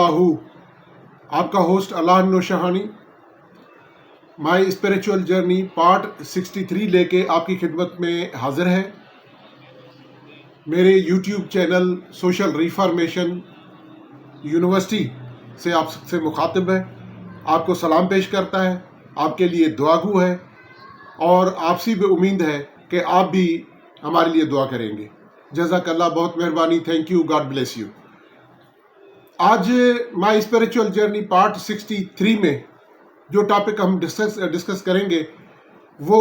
हूँ आपका host Allah Naushahani. My spiritual journey part 63 लेके आपकी खिदमत में हाजिर है। मेरे YouTube channel social reformation university से आपसे मुखातिब है, आपको सलाम पेश करता है, आपके लिए दुआगू है और आपसी भी उम्मीद है कि आप भी हमारे लिए दुआ करेंगे। जज़ाकल्लाह, बहुत मेहरबानी, thank you, God bless you. आज माई स्पिरिचुअल जर्नी पार्ट 63 में जो टॉपिक हम डिस्कस करेंगे वो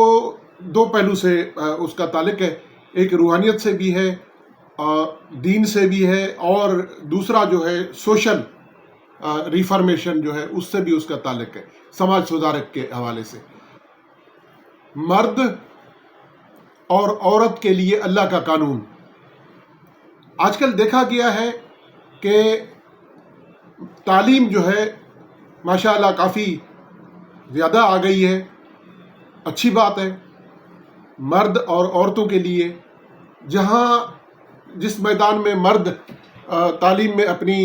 दो पहलू से उसका ताल्लुक है। एक रूहानियत से भी है, दीन से भी है, और दूसरा जो है सोशल रिफॉर्मेशन जो है उससे भी उसका ताल्लुक है, समाज सुधारक के हवाले से। मर्द और औरत के लिए अल्लाह का कानून। आजकल देखा गया है कि तालीम जो है माशाअल्लाह काफ़ी ज़्यादा आ गई है, अच्छी बात है। मर्द और औरतों के लिए जिस मैदान में मर्द तालीम में अपनी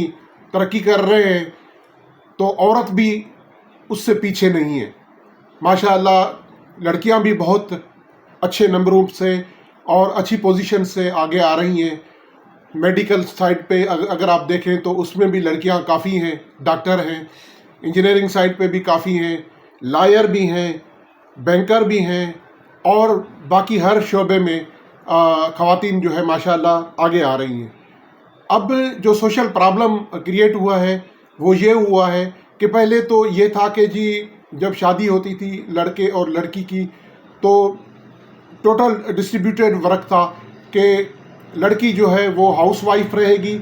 तरक्की कर रहे हैं तो औरत भी उससे पीछे नहीं है। माशाअल्लाह लड़कियां भी बहुत अच्छे नंबरों से और अच्छी पोजीशन से आगे आ रही हैं। मेडिकल साइड पे अगर आप देखें तो उसमें भी लड़कियां काफ़ी हैं, डॉक्टर हैं। इंजीनियरिंग साइड पे भी काफ़ी हैं, लॉयर भी हैं, बैंकर भी हैं, और बाकी हर शोबे में ख़वातीन जो है माशाअल्लाह आगे आ रही हैं। अब जो सोशल प्रॉब्लम क्रिएट हुआ है वो ये हुआ है कि पहले तो ये था कि जी जब शादी होती थी लड़के और लड़की की तो टोटल डिस्ट्रीब्यूटेड वर्क था कि लड़की जो है वो हाउसवाइफ रहेगी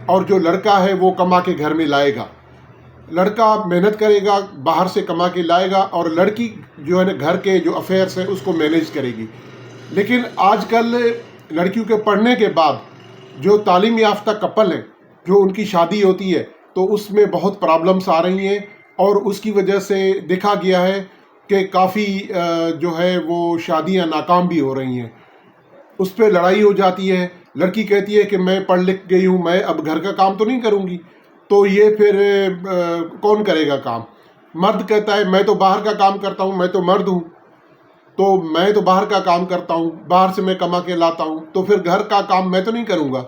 और जो लड़का है वो कमा के घर में लाएगा। लड़का मेहनत करेगा, बाहर से कमा के लाएगा, और लड़की जो है ना घर के जो अफेयर्स है उसको मैनेज करेगी। लेकिन आजकल लड़कियों के पढ़ने के बाद जो तालीम याफ्ता कपल हैं, जो उनकी शादी होती है तो उसमें बहुत प्रॉब्लम्स आ रही हैं, और उसकी वजह से देखा गया है कि काफ़ी जो है वो शादियां नाकाम भी हो रही हैं। उस पर लड़ाई हो जाती है। लड़की कहती है कि मैं पढ़ लिख गई हूँ, मैं अब घर का काम तो नहीं करूँगी, तो ये फिर कौन करेगा काम। मर्द कहता है मैं तो बाहर का काम करता हूँ, मैं तो मर्द हूँ, तो मैं तो बाहर का काम करता हूँ, बाहर से मैं कमा के लाता हूँ, तो फिर घर का काम मैं तो नहीं करूँगा।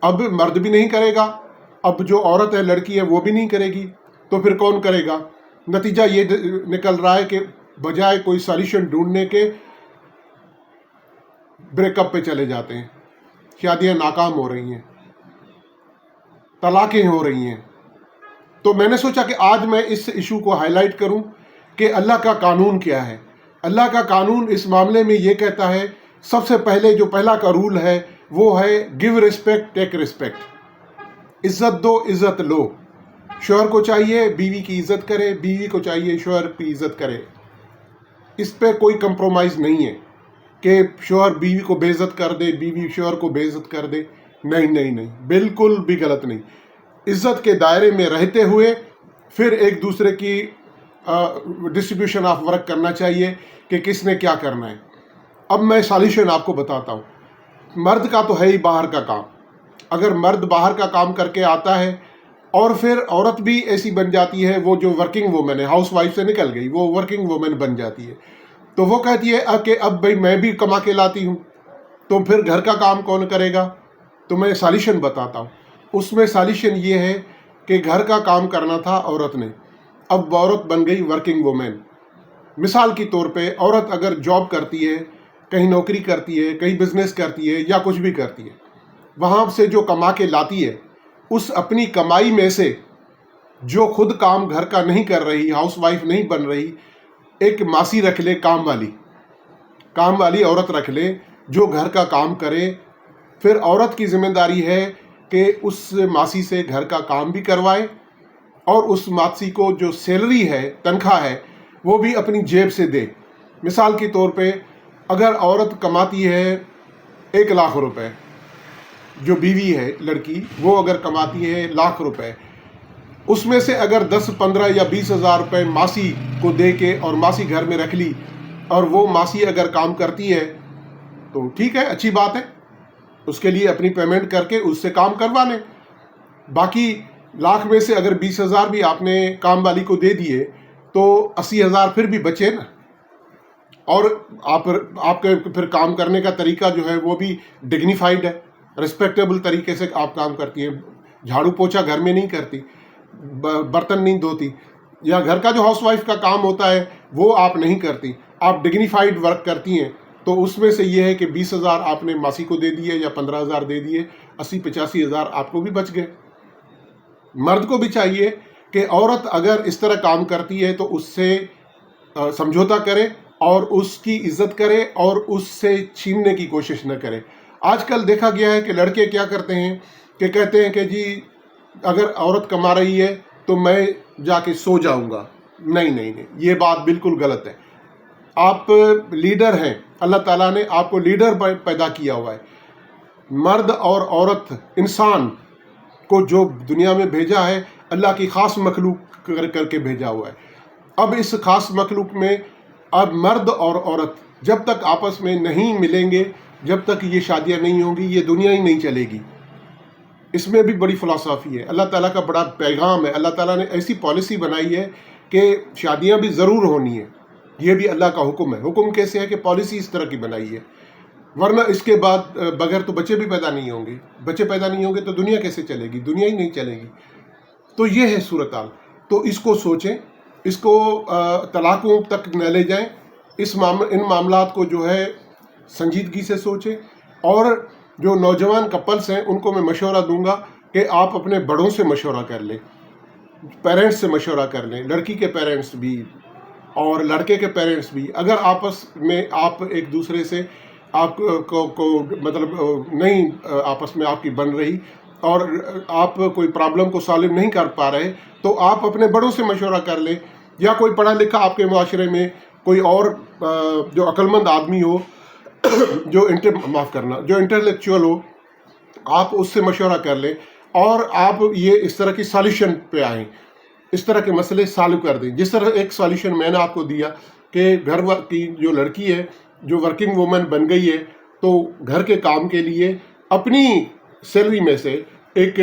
अब मर्द भी नहीं करेगा, अब जो औरत है लड़की है वो भी नहीं करेगी, तो फिर कौन करेगा। नतीजा ये निकल रहा है कि बजाय कोई सॉल्यूशन ढूंढने के ब्रेकअप पे चले जाते हैं, शादियां नाकाम हो रही हैं, तलाक़ें हो रही हैं। तो मैंने सोचा कि आज मैं इस इशू को हाईलाइट करूं कि अल्लाह का कानून क्या है। अल्लाह का कानून इस मामले में ये कहता है, सबसे पहले जो पहला का रूल है वो है गिव रिस्पेक्ट टेक रिस्पेक्ट। इज़्ज़त दो, इज़्ज़त लो। शौहर को चाहिए बीवी की इज़्ज़त करे, बीवी को चाहिए शौहर की इज़्ज़त करे। इस पे कोई कंप्रोमाइज़ नहीं है कि शौहर बीवी को बेइज्जत कर दे, बीवी शौहर को बेइज्जत कर दे। नहीं नहीं नहीं, बिल्कुल भी गलत नहीं। इज़्ज़त के दायरे में रहते हुए फिर एक दूसरे की डिस्ट्रीब्यूशन ऑफ वर्क करना चाहिए कि किसने क्या करना है। अब मैं सॉल्यूशन आपको बताता हूँ। मर्द का तो है ही बाहर का काम। अगर मर्द बाहर का काम करके आता है और फिर औरत भी ऐसी बन जाती है, वो जो वर्किंग वूमेन है, हाउस वाइफ से निकल गई, वो वर्किंग वूमेन बन जाती है, तो वो कहती है कि अब भाई मैं भी कमा के लाती हूँ, तो फिर घर का काम कौन करेगा। तो मैं सॉल्यूशन बताता हूँ। उसमें सॉल्यूशन ये है कि घर का काम करना था औरत ने, अब औरत बन गई वर्किंग वूमेन। मिसाल के तौर पे औरत अगर जॉब करती है, कहीं नौकरी करती है, कहीं बिजनेस करती है या कुछ भी करती है, वहाँ से जो कमा के लाती है उस अपनी कमाई में से जो खुद काम घर का नहीं कर रही, हाउस वाइफ नहीं बन रही, एक मासी रख ले, काम वाली औरत रख ले जो घर का काम करे। फिर औरत की जिम्मेदारी है कि उस मासी से घर का काम भी करवाए, और उस मासी को जो सैलरी है, तनख्वाह है, वो भी अपनी जेब से दे। मिसाल के तौर पे अगर औरत कमाती है 1,00,000 रुपए, जो बीवी है लड़की वो अगर कमाती है 1,00,000 रुपए, उसमें से अगर 10, 15 या 20,000 रुपये मासी को दे के और मासी घर में रख ली, और वो मासी अगर काम करती है तो ठीक है, अच्छी बात है, उसके लिए अपनी पेमेंट करके उससे काम करवा लें। बाकी लाख में से अगर 20,000 भी आपने काम वाली को दे दिए तो 80,000 फिर भी बचे ना। और आपके फिर काम करने का तरीका जो है वो भी डिग्निफाइड है, रिस्पेक्टेबल तरीके से आप काम करती हैं। झाड़ू पोछा घर में नहीं करती, बर्तन नहीं धोती, या घर का जो हाउसवाइफ का काम होता है वो आप नहीं करती, आप डिग्निफाइड वर्क करती हैं। तो उसमें से ये है कि 20,000 आपने मासी को दे दिए या 15,000 दे दिए, 80-85,000 आपको भी बच गए। मर्द को भी चाहिए कि औरत अगर इस तरह काम करती है तो उससे समझौता करे और उसकी इज्जत करे और उससे छीनने की कोशिश न करे। आजकल देखा गया है कि लड़के क्या करते हैं कि कहते हैं कि जी अगर औरत कमा रही है तो मैं जाके सो जाऊंगा। नहीं नहीं नहीं, ये बात बिल्कुल गलत है। आप लीडर हैं, अल्लाह ताला ने आपको लीडर पैदा किया हुआ है। मर्द और औरत इंसान को जो दुनिया में भेजा है, अल्लाह की ख़ास मखलूक करके भेजा हुआ है। अब इस ख़ास मखलूक में अब मर्द और औरत जब तक आपस में नहीं मिलेंगे, जब तक ये शादियां नहीं होंगी, ये दुनिया ही नहीं चलेगी। इसमें भी बड़ी फ़िलासफ़ी है, अल्लाह ताला का बड़ा पैगाम है। अल्लाह ताला ने ऐसी पॉलिसी बनाई है कि शादियां भी ज़रूर होनी है, ये भी अल्लाह का हुक्म है। हुक्म कैसे है कि पॉलिसी इस तरह की बनाई है, वरना इसके बाद बगैर तो बच्चे भी पैदा नहीं होंगे। बच्चे पैदा नहीं होंगे तो दुनिया कैसे चलेगी? दुनिया ही नहीं चलेगी। तो ये है सूरत हाल। तो इसको सोचें, इसको तलाकों तक न ले जाएं। इन मामलात को जो है संजीदगी से सोचें। और जो नौजवान कपल्स हैं उनको मैं मशवरा दूंगा कि आप अपने बड़ों से मशवरा कर लें, पेरेंट्स से मशवरा कर लें, लड़की के पेरेंट्स भी और लड़के के पेरेंट्स भी। अगर आपस में आप एक दूसरे से को मतलब नहीं आपस में आपकी बन रही और आप कोई प्रॉब्लम को सॉल्व नहीं कर पा रहे, तो आप अपने बड़ों से मशवरा कर लें, या कोई पढ़ा लिखा आपके मुआशरे में कोई और जो अक्लमंद आदमी हो जो इंटेलेक्चुअल हो, आप उससे मशवरा कर लें और आप ये इस तरह की सॉल्यूशन पे आएँ, इस तरह के मसले सॉल्व कर दें। जिस तरह एक सॉल्यूशन मैंने आपको दिया कि घर की जो लड़की है जो वर्किंग वूमेन बन गई है, तो घर के काम के लिए अपनी सैलरी में से एक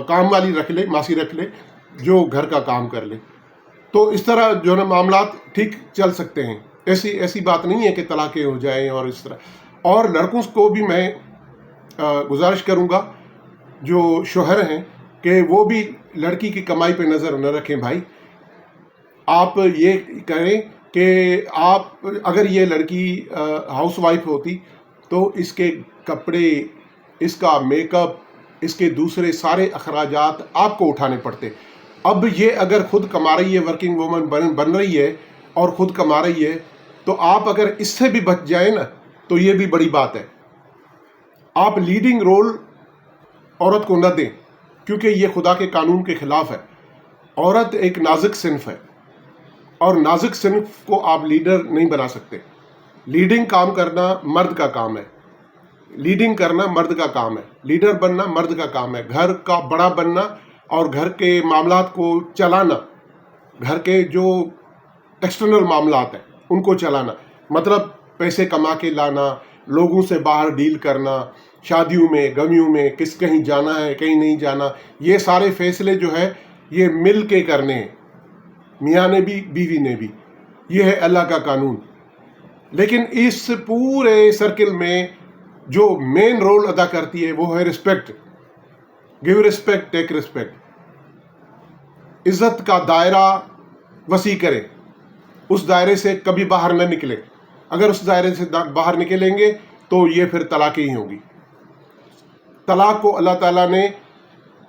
काम वाली रख ले, मासी रख ले, जो घर का काम कर ले। तो इस तरह जो है ना मामलात ठीक चल सकते हैं। ऐसी बात नहीं है कि तलाक़ें हो जाएं और इस तरह। और लड़कों को भी मैं गुजारिश करूंगा जो शोहर हैं कि वो भी लड़की की कमाई पे नज़र न रखें। भाई आप ये करें कि आप अगर ये लड़की हाउस वाइफ होती तो इसके कपड़े, इसका मेकअप, इसके दूसरे सारे अखराजात आपको उठाने पड़ते। अब ये अगर खुद कमा रही है, वर्किंग वूमन बन रही है और खुद कमा रही है, तो आप अगर इससे भी बच जाए ना तो ये भी बड़ी बात है। आप लीडिंग रोल औरत को न दें, क्योंकि ये खुदा के कानून के खिलाफ है। औरत एक नाजुक सिन्फ है और नाजुक सिन्फ को आप लीडर नहीं बना सकते। लीडिंग काम करना मर्द का काम है, लीडिंग करना मर्द का काम है, लीडर बनना मर्द का काम है। घर का बड़ा बनना और घर के मामलात को चलाना, घर के जो एक्सटर्नल मामलात हैं उनको चलाना, मतलब पैसे कमा के लाना, लोगों से बाहर डील करना, शादियों में गमियों में किस कहीं जाना है कहीं नहीं जाना, ये सारे फैसले जो है ये मिल के करने हैं, मियाँ ने भी बीवी ने भी। ये है अल्लाह का कानून। लेकिन इस पूरे सर्किल में जो मेन रोल अदा करती है वो है respect. Give respect, take respect. इज्जत का दायरा वसी करें, उस दायरे से कभी बाहर न निकले। अगर उस दायरे से बाहर निकलेंगे तो ये फिर तलाक ही होगी। तलाक को अल्लाह ताला ने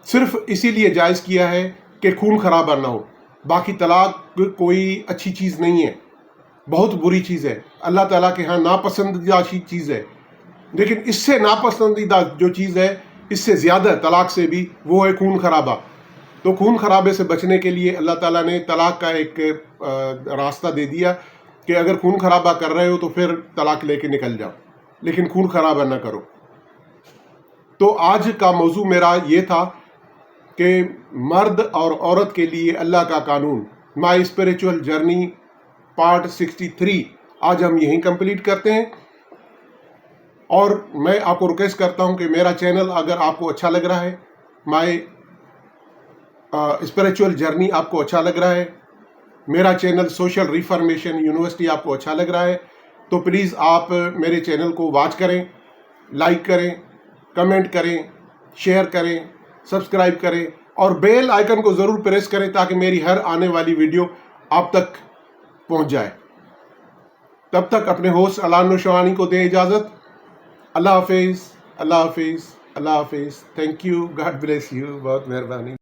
सिर्फ इसीलिए जायज़ किया है कि खून खराबा ना हो। बाकी तलाक कोई अच्छी चीज़ नहीं है, बहुत बुरी चीज़ है, अल्लाह ताला के यहाँ नापसंदीदा चीज़ है। लेकिन इससे नापसंदीदा जो चीज़ है, इससे ज़्यादा तलाक से भी, वो है खून खराबा। तो खून खराबे से बचने के लिए अल्लाह ताला ने तलाक का एक रास्ता दे दिया कि अगर खून खराबा कर रहे हो तो फिर तलाक लेके निकल जाओ, लेकिन खून खराबा ना करो। तो आज का मौजू मेरा ये था कि मर्द और औरत के लिए अल्लाह का कानून, माई स्पिरिचुअल जर्नी पार्ट 63 आज हम यहीं कंप्लीट करते हैं। और मैं आपको रिक्वेस्ट करता हूं कि मेरा चैनल अगर आपको अच्छा लग रहा है, माई اسپریچول جرنی آپ کو اچھا لگ رہا ہے، میرا چینل سوشل ریفارمیشن یونیورسٹی آپ کو اچھا لگ رہا ہے، تو پلیز آپ میرے چینل کو واچ کریں، لائک کریں، کمنٹ کریں، شیئر کریں، سبسکرائب کریں اور بیل آئیکن کو ضرور پریس کریں تاکہ میری ہر آنے والی ویڈیو آپ تک پہنچ جائے۔ تب تک اپنے ہوسٹ علان نوشوانی کو دیں اجازت۔ اللہ حافظ، اللہ حافظ، اللہ حافظ۔ Thank you, God bless you, بہت مہربانی۔